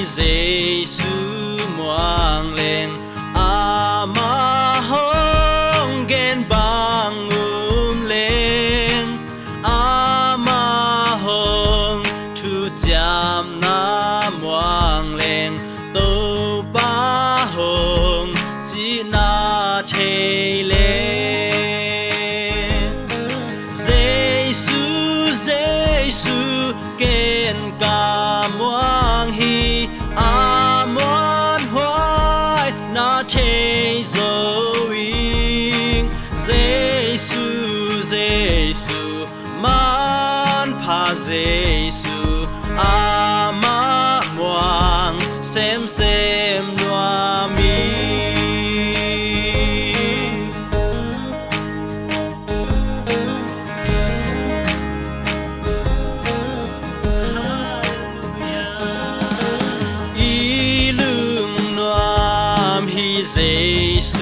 Giêsu muang lên ama hong gen bang lên ama hong thu jam na muang lên tô ba hong chỉ na chê lên Giêsu Giêsu gen ca muang hi amon hoài na chê zoing Giêsu Giêsu man pa Giêsu ama muang xem noa mi Giêsu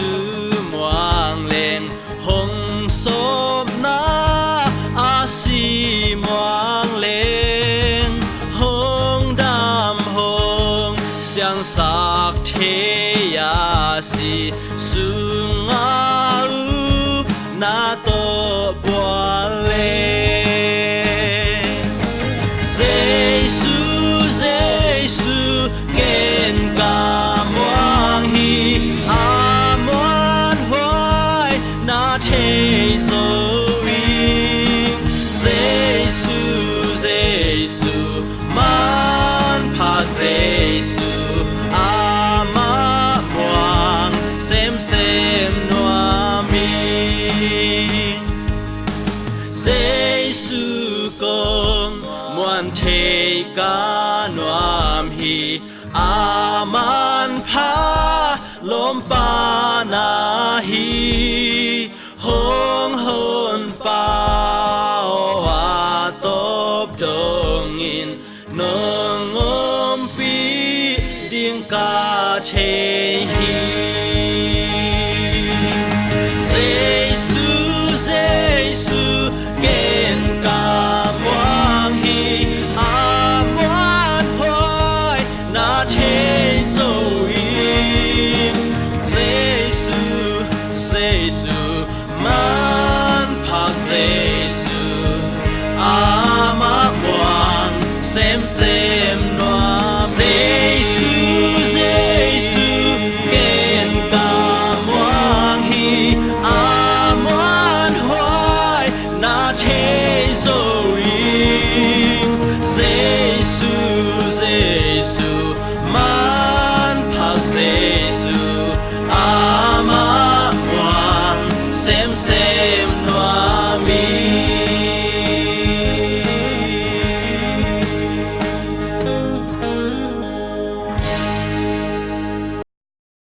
muang lên hong sôm na asi muang lên hong đam hong xiang sak thế ya si sung a u na to buang lên Giêsu Giêsu gen ca muang hi amon hoài na chê zoing Giêsu Giêsu man pa Giêsu ama muang xem noa mi Giêsu con muan thế ca noam hi aman pa lom pa na hi hong hon pa wa top dong in nong om pi ding ca che hi Giêsu Giêsu gen ca muang hi aman hoài na che zoing Giêsu Giêsu man pa Giêsu ama muang xem noa Giêsu